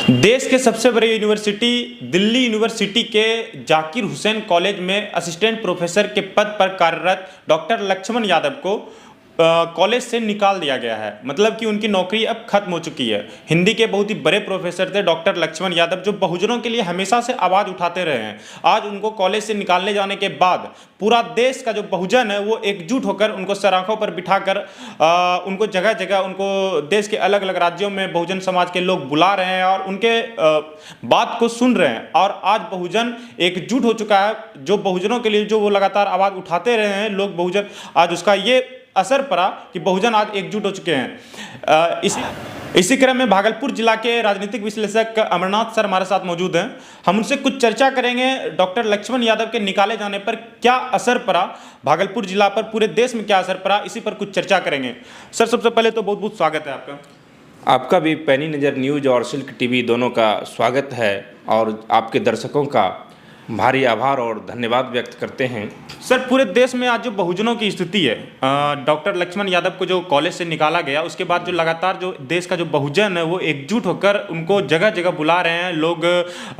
देश के सबसे बड़े यूनिवर्सिटी दिल्ली यूनिवर्सिटी के जाकिर हुसैन कॉलेज में असिस्टेंट प्रोफेसर के पद पर कार्यरत डॉक्टर लक्ष्मण यादव को कॉलेज से निकाल दिया गया है। मतलब कि उनकी नौकरी अब खत्म हो चुकी है। हिंदी के बहुत ही बड़े प्रोफेसर थे डॉक्टर लक्ष्मण यादव, जो बहुजनों के लिए हमेशा से आवाज़ उठाते रहे हैं। आज उनको कॉलेज से निकालने जाने के बाद पूरा देश का जो बहुजन है वो एकजुट होकर उनको सराखों पर बिठाकर उनको जगह जगह उनको देश के अलग अलग राज्यों में बहुजन समाज के लोग बुला रहे हैं और उनके बात को सुन रहे हैं। और आज बहुजन एकजुट हो चुका है। जो बहुजनों के लिए जो वो लगातार आवाज़ उठाते रहे हैं लोग बहुजन, आज उसका ये असर पड़ा कि बहुजन आज एकजुट हो चुके हैं। इसी क्रम में भागलपुर जिला के राजनीतिक विश्लेषक अमरनाथ सर हमारे साथ मौजूद हैं। हम उनसे कुछ चर्चा करेंगे डॉक्टर लक्ष्मण यादव के निकाले जाने पर क्या असर पड़ा, भागलपुर जिला पर, पूरे देश में क्या असर पड़ा, इसी पर कुछ चर्चा करेंगे। सर सबसे पहले तो बहुत बहुत स्वागत है आपका। आपका भी पैनी नज़र न्यूज़ और सिल्क टीवी दोनों का स्वागत है और आपके दर्शकों का भारी आभार और धन्यवाद व्यक्त करते हैं। सर पूरे देश में आज जो बहुजनों की स्थिति है, डॉक्टर लक्ष्मण यादव को जो कॉलेज से निकाला गया उसके बाद जो लगातार जो देश का जो बहुजन है वो एकजुट होकर उनको जगह जगह बुला रहे हैं, लोग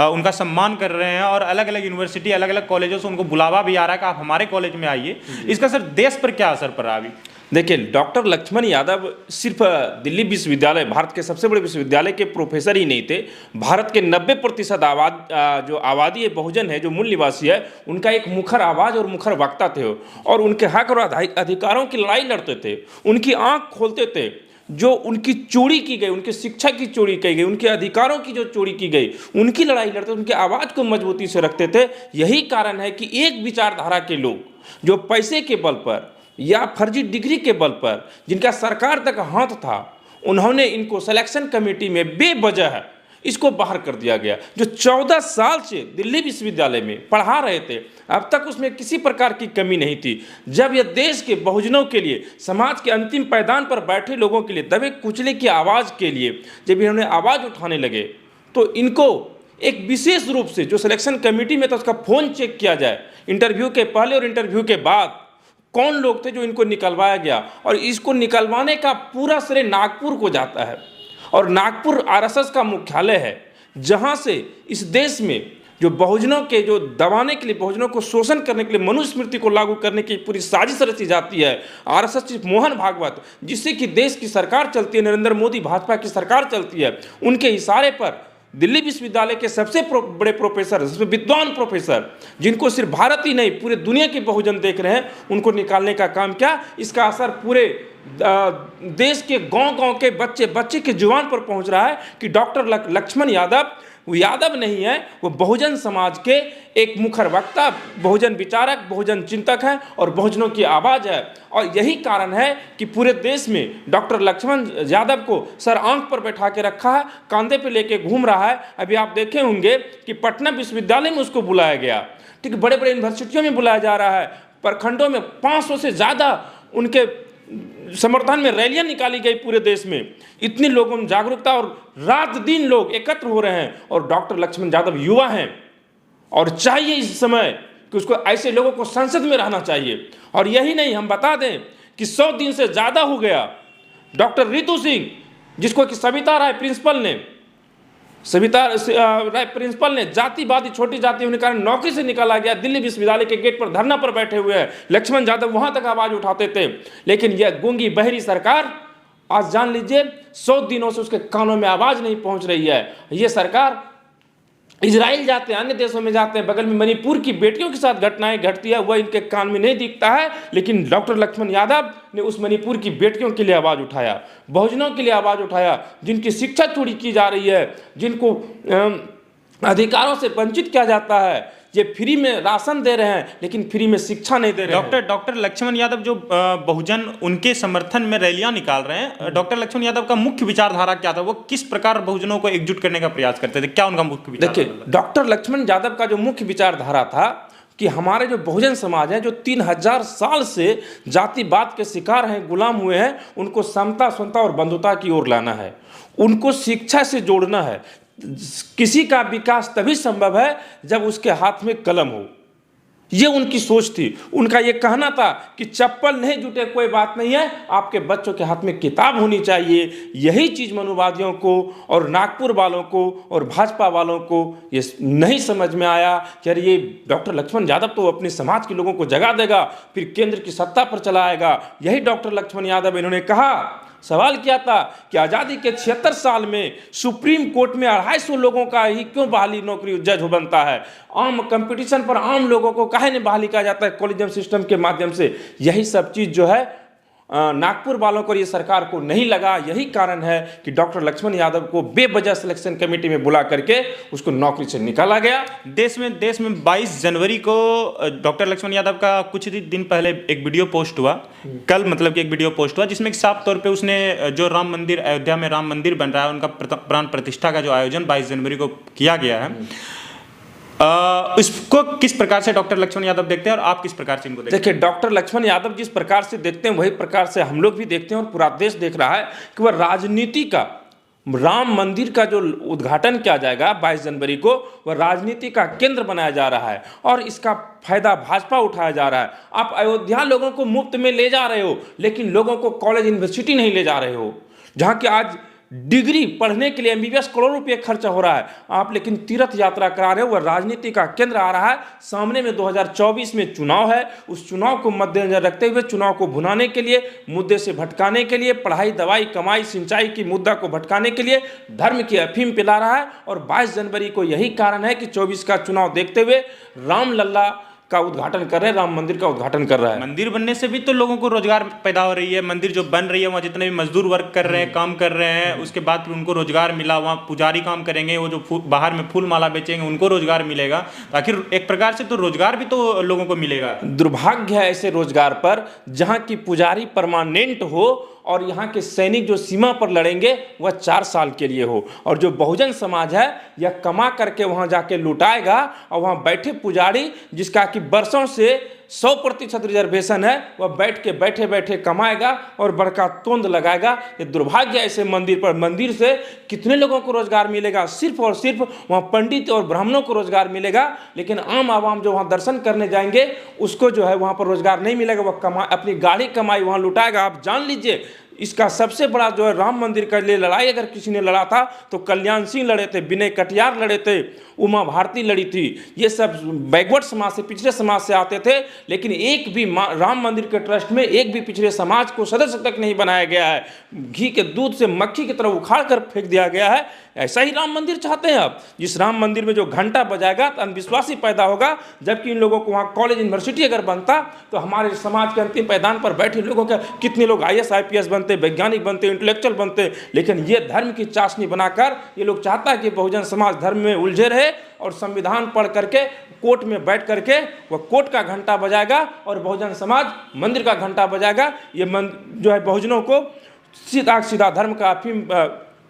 उनका सम्मान कर रहे हैं और अलग अलग यूनिवर्सिटी अलग अलग कॉलेजों से उनको बुलावा भी आ रहा है कि आप हमारे कॉलेज में आइए। इसका सर देश पर क्या असर पड़ा अभी? देखिए, डॉक्टर लक्ष्मण यादव सिर्फ दिल्ली विश्वविद्यालय, भारत के सबसे बड़े विश्वविद्यालय के प्रोफेसर ही नहीं थे। भारत के 90% जो आबादी बहुजन है, जो मूल निवासी है, उनका एक मुखर आवाज़ और मुखर वक्ता थे और उनके हक और अधिकारों की लड़ाई लड़ते थे, उनकी आंख खोलते थे। जो उनकी चोरी की गई, उनकी शिक्षा की चोरी की गई, उनके अधिकारों की जो चोरी की गई, उनकी लड़ाई लड़ते, उनकी आवाज़ को मजबूती से रखते थे। यही कारण है कि एक विचारधारा के लोग जो पैसे के बल पर या फर्जी डिग्री के बल पर, जिनका सरकार तक हाथ था, उन्होंने इनको सिलेक्शन कमेटी में बेवजह इसको बाहर कर दिया गया। जो 14 साल से दिल्ली विश्वविद्यालय में पढ़ा रहे थे, अब तक उसमें किसी प्रकार की कमी नहीं थी। जब यह देश के बहुजनों के लिए, समाज के अंतिम पायदान पर बैठे लोगों के लिए, दबे कुचले की आवाज़ के लिए जब इन्होंने आवाज़ उठाने लगे, तो इनको एक विशेष रूप से जो सिलेक्शन कमेटी में था उसका फ़ोन चेक किया जाए, इंटरव्यू के पहले और इंटरव्यू के बाद कौन लोग थे जो इनको निकलवाया गया। और इसको निकलवाने का पूरा श्रेय नागपुर को जाता है और नागपुर आरएसएस का मुख्यालय है, जहां से इस देश में जो बहुजनों के जो दबाने के लिए, बहुजनों को शोषण करने के लिए, मनुस्मृति को लागू करने की पूरी साजिश रची जाती है। आरएसएस चीफ मोहन भागवत, जिससे कि देश की सरकार चलती है, नरेंद्र मोदी भाजपा की सरकार चलती है, उनके इशारे पर दिल्ली विश्वविद्यालय के सबसे बड़े प्रोफेसर, विद्वान प्रोफेसर, जिनको सिर्फ भारत ही नहीं पूरे दुनिया के बहुजन देख रहे हैं, उनको निकालने का काम किया। इसका असर पूरे देश के गांव-गांव के बच्चे के जुबान पर पहुंच रहा है कि डॉक्टर लक्ष्मण यादव वो यादव नहीं है, वो बहुजन समाज के एक मुखर वक्ता, बहुजन विचारक, बहुजन चिंतक है और बहुजनों की आवाज़ है। और यही कारण है कि पूरे देश में डॉक्टर लक्ष्मण यादव को सर आंख पर बैठा के रखा है, कांधे पे लेके घूम रहा है। अभी आप देखे होंगे कि पटना विश्वविद्यालय में उसको बुलाया गया, ठीक है, बड़े बड़े यूनिवर्सिटियों में बुलाया जा रहा है, प्रखंडों में 500 से ज़्यादा उनके समर्थन में रैलियां निकाली गई पूरे देश में। इतनी लोगों में जागरूकता और रात दिन लोग एकत्र हो रहे हैं। और डॉक्टर लक्ष्मण यादव युवा हैं और चाहिए इस समय कि उसको ऐसे लोगों को संसद में रहना चाहिए। और यही नहीं, हम बता दें कि 100 दिन से ज़्यादा हो गया डॉक्टर रितु सिंह, जिसको कि सविता राय प्रिंसिपल ने जातिवादी, छोटी जाति होने के कारण नौकरी से निकाला गया, दिल्ली विश्वविद्यालय के गेट पर धरना पर बैठे हुए हैं। लक्ष्मण यादव वहां तक आवाज उठाते थे, लेकिन यह गूंगी बहरी सरकार आज जान लीजिए 100 दिनों से उसके कानों में आवाज नहीं पहुंच रही है। यह सरकार इजराइल जाते हैं, अन्य देशों में जाते हैं, बगल में मणिपुर की बेटियों के साथ घटनाएं घटती है, वह इनके कान में नहीं दिखता है। लेकिन डॉक्टर लक्ष्मण यादव ने उस मणिपुर की बेटियों के लिए आवाज़ उठाया, बहुजनों के लिए आवाज़ उठाया, जिनकी शिक्षा चोरी की जा रही है, जिनको अधिकारों से वंचित किया जाता है। ये फ्री में राशन दे रहे हैं लेकिन फ्री में शिक्षा नहीं दे रहे हैं। डॉक्टर लक्ष्मण यादव जो बहुजन उनके समर्थन में रैलियां निकाल रहे हैं, डॉक्टर लक्ष्मण यादव का मुख्य विचारधारा क्या था? वो किस प्रकार बहुजनों को एकजुट करने का प्रयास करते थे? क्या उनका मुख्य विचार? देखिए, डॉक्टर लक्ष्मण यादव का जो मुख्य विचारधारा था कि हमारे जो बहुजन समाज है, जो 3000 साल से जातिवाद के शिकार हैं, गुलाम हुए हैं, उनको समता, स्वतंत्रता और बंधुता की ओर लाना है, उनको शिक्षा से जोड़ना है। किसी का विकास तभी संभव है जब उसके हाथ में कलम हो, ये उनकी सोच थी। उनका ये कहना था कि चप्पल नहीं जुटे कोई बात नहीं है, आपके बच्चों के हाथ में किताब होनी चाहिए। यही चीज़ मनुवादियों को और नागपुर वालों को और भाजपा वालों को ये नहीं समझ में आया कि अरे ये डॉक्टर लक्ष्मण यादव तो अपने समाज के लोगों को जगा देगा, फिर केंद्र की सत्ता पर चला आएगा। यही डॉक्टर लक्ष्मण यादव इन्होंने कहा, सवाल किया था कि आज़ादी के 76 साल में सुप्रीम कोर्ट में 250 लोगों का ही क्यों बहाली नौकरी जज हो बनता है, आम कंपटीशन पर आम लोगों को काहे नहीं बहाली किया जाता है कॉलेजियम सिस्टम के माध्यम से। यही सब चीज़ जो है नागपुर वालों को, ये सरकार को नहीं लगा। यही कारण है कि डॉक्टर लक्ष्मण यादव को बेवजह सिलेक्शन कमेटी में बुला करके उसको नौकरी से निकाला गया। देश में 22 जनवरी को डॉक्टर लक्ष्मण यादव का कुछ दिन पहले एक वीडियो पोस्ट हुआ, कल मतलब कि एक वीडियो पोस्ट हुआ, जिसमें साफ तौर पे उसने जो राम मंदिर, अयोध्या में राम मंदिर बन रहा है, उनका प्राण प्रतिष्ठा का जो आयोजन 22 जनवरी को किया गया है, इसको किस प्रकार से डॉक्टर लक्ष्मण यादव देखते हैं और आप किस प्रकार से इनको देखते हैं? देखिए, डॉक्टर लक्ष्मण यादव जिस प्रकार से देखते हैं वही प्रकार से हम लोग भी देखते हैं और पूरा देश देख रहा है कि वह राजनीति का, राम मंदिर का जो उद्घाटन किया जाएगा 22 जनवरी को, वह राजनीति का केंद्र बनाया जा रहा है और इसका फायदा भाजपा उठाया जा रहा है। आप अयोध्या लोगों को मुफ्त में ले जा रहे हो, लेकिन लोगों को कॉलेज यूनिवर्सिटी नहीं ले जा रहे हो, जहाँ की आज डिग्री पढ़ने के लिए MBBS करोड़ों रुपये खर्चा हो रहा है, आप लेकिन तीर्थ यात्रा करा रहे हो। वह राजनीति का केंद्र आ रहा है। सामने में 2024 में चुनाव है, उस चुनाव को मद्देनजर रखते हुए, चुनाव को भुनाने के लिए, मुद्दे से भटकाने के लिए, पढ़ाई, दवाई, कमाई, सिंचाई की मुद्दा को भटकाने के लिए धर्म की अफीम पिला रहा है। और 22 जनवरी को यही कारण है कि 24 का चुनाव देखते हुए रामलला का उद्घाटन कर रहे हैं, राम मंदिर का उद्घाटन कर रहा है। मंदिर बनने से भी तो लोगों को रोजगार पैदा हो रही है। मंदिर जो बन रही है वहाँ जितने भी मजदूर वर्क कर रहे हैं, काम कर रहे हैं, उसके बाद फिर उनको रोजगार मिला। वहाँ पुजारी काम करेंगे, वो जो बाहर में फूल माला बेचेंगे उनको रोजगार मिलेगा। आखिर एक प्रकार से तो रोजगार भी तो लोगों को मिलेगा। दुर्भाग्य है ऐसे रोजगार पर जहाँ की पुजारी परमानेंट हो और यहाँ के सैनिक जो सीमा पर लड़ेंगे वह 4 साल के लिए हो, और जो बहुजन समाज है यह कमा करके वहाँ जाके लुटाएगा और वहाँ बैठे पुजारी जिसका कि वर्षों से 100% रिजर्वेशन है, वह बैठे बैठे कमाएगा और बड़का तोंद लगाएगा। ये दुर्भाग्य है ऐसे मंदिर पर। मंदिर से कितने लोगों को रोजगार मिलेगा? सिर्फ और सिर्फ वहाँ पंडित और ब्राह्मणों को रोजगार मिलेगा, लेकिन आम आवाम जो वहाँ दर्शन करने जाएंगे उसको जो है वहाँ पर रोजगार नहीं मिलेगा। वह अपनी गाड़ी कमाई वहाँ लुटाएगा। आप जान लीजिए, इसका सबसे बड़ा जो है राम मंदिर के लिए लड़ाई अगर किसी ने लड़ा था तो कल्याण सिंह लड़े थे, विनय कटियार लड़े थे, उमा भारती लड़ी थी। ये सब बैकवर्ड समाज से, पिछड़े समाज से आते थे, लेकिन एक भी राम मंदिर के ट्रस्ट में एक भी पिछड़े समाज को सदस्य तक नहीं बनाया गया है। घी के दूध से मक्खी की तरह उखाड़ कर फेंक दिया गया है। ऐसा ही राम मंदिर चाहते हैं आप, जिस राम मंदिर में जो घंटा बजाएगा तो अंधविश्वासी पैदा होगा, जबकि इन लोगों को वहाँ कॉलेज यूनिवर्सिटी अगर बनता तो हमारे समाज के अंतिम पैदान पर बैठे लोगों के कितने लोग IAS IPS बनते, वैज्ञानिक बनते, इंटेलेक्चुअल बनते। लेकिन ये धर्म की चाशनी बनाकर ये लोग चाहता है कि बहुजन समाज धर्म में उलझे रहे और संविधान पढ़ करके कोर्ट में बैठ करके वह कोर्ट का घंटा बजाएगा और बहुजन समाज मंदिर का घंटा बजाएगा। ये जो है बहुजनों को सीधा सीधा धर्म का अफीम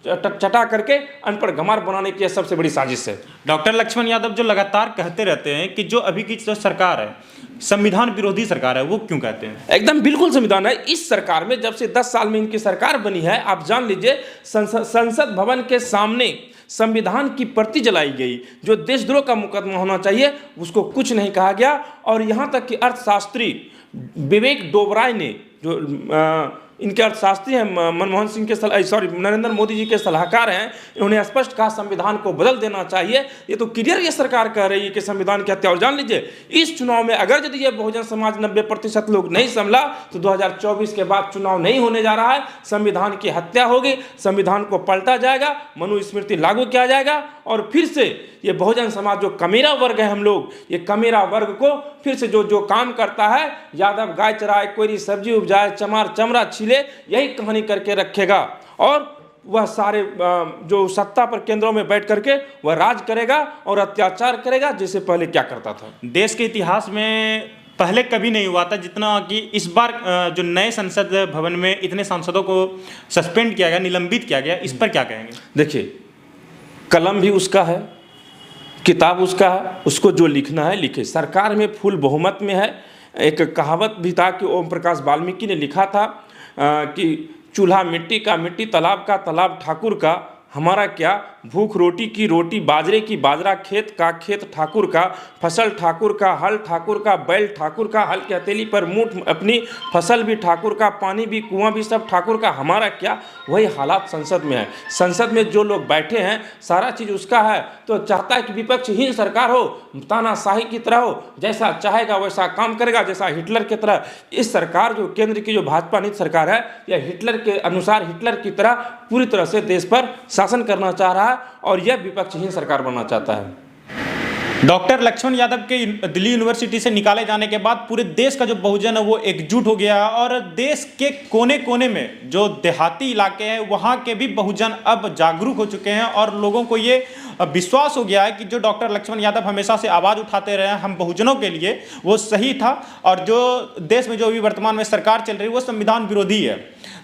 चटा करके अनपढ़ गंवार बनाने की सबसे बड़ी साजिश है। डॉक्टर लक्ष्मण यादव जो लगातार कहते रहते हैं कि जो अभी की जो सरकार है संविधान विरोधी सरकार है, वो क्यों कहते हैं? एकदम बिल्कुल संविधान है। इस सरकार में जब से 10 साल में इनकी सरकार बनी है, आप जान लीजिए संसद भवन के सामने संविधान की प्रति जलाई गई। जो देशद्रोह का मुकदमा होना चाहिए उसको कुछ नहीं कहा गया। और यहाँ तक कि अर्थशास्त्री विवेक डोबराय ने, जो इनके अर्थशास्त्री हैं, मनमोहन सिंह के नरेंद्र मोदी जी के सलाहकार हैं, इन्होंने स्पष्ट कहा संविधान को बदल देना चाहिए। ये तो क्लियर ये सरकार कह रही है कि संविधान की हत्या। और जान लीजिए, इस चुनाव में अगर यदि ये बहुजन समाज 90% लोग नहीं संभला तो 2024 के बाद चुनाव नहीं होने जा रहा है। संविधान की हत्या होगी, संविधान को पलटा जाएगा, मनुस्मृति लागू किया जाएगा और फिर से ये बहुजन समाज जो कमेरा वर्ग है, हम लोग ये कमेरा वर्ग को फिर से जो काम करता है, यादव गाय चराए, कोई सब्जी उपजाए, चमार चमड़ा छीले, यही कहानी करके रखेगा। और वह सारे जो सत्ता पर केंद्रों में बैठ करके वह राज करेगा और अत्याचार करेगा, जैसे पहले क्या करता था। देश के इतिहास में पहले कभी नहीं हुआ था जितना कि इस बार जो नए संसद भवन में इतने सांसदों को सस्पेंड किया गया, निलंबित किया गया। इस पर क्या कहेंगे? देखिए, कलम भी उसका है, किताब उसका है, उसको जो लिखना है लिखे। सरकार में फुल बहुमत में है। एक कहावत भी था कि ओम प्रकाश वाल्मीकि ने लिखा था कि चूल्हा मिट्टी का, मिट्टी तालाब का, तालाब ठाकुर का, हमारा क्या, भूख रोटी की रोटी, बाजरे की बाजरा, खेत का खेत ठाकुर का, फसल ठाकुर का, हल ठाकुर का, बैल ठाकुर का, हल की हथेली पर मूठ अपनी, फसल भी ठाकुर का, पानी भी कुआं भी सब ठाकुर का, हमारा क्या। वही हालात संसद में है। संसद में जो लोग बैठे हैं सारा चीज़ उसका है, तो चाहता है कि विपक्षहीन सरकार हो, तानाशाही की तरह हो, जैसा चाहेगा वैसा काम करेगा, जैसा हिटलर की तरह। इस सरकार जो केंद्र की जो भाजपा नीति सरकार है, यह हिटलर के अनुसार हिटलर की तरह पूरी तरह से देश पर शासन करना चाह रहा है और यह विपक्षहीन सरकार बनना चाहता है। डॉक्टर लक्ष्मण यादव के दिल्ली यूनिवर्सिटी से निकाले जाने के बाद पूरे देश का जो बहुजन है वो एकजुट हो गया है और देश के कोने कोने में जो देहाती इलाके हैं वहाँ के भी बहुजन अब जागरूक हो चुके हैं और लोगों को ये विश्वास हो गया है कि जो डॉक्टर लक्ष्मण यादव हमेशा से आवाज़ उठाते रहे हैं हम बहुजनों के लिए, वो सही था। और जो देश में जो अभी वर्तमान में सरकार चल रही है वो संविधान विरोधी है।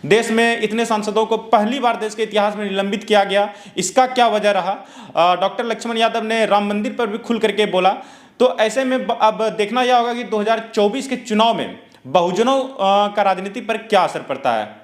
देश में इतने सांसदों को पहली बार देश के इतिहास में निलंबित किया गया, इसका क्या वजह रहा? डॉक्टर लक्ष्मण यादव ने राम मंदिर पर भी खुल करके बोला। तो ऐसे में अब देखना यह होगा कि 2024 के चुनाव में बहुजनों का राजनीति पर क्या असर पड़ता है।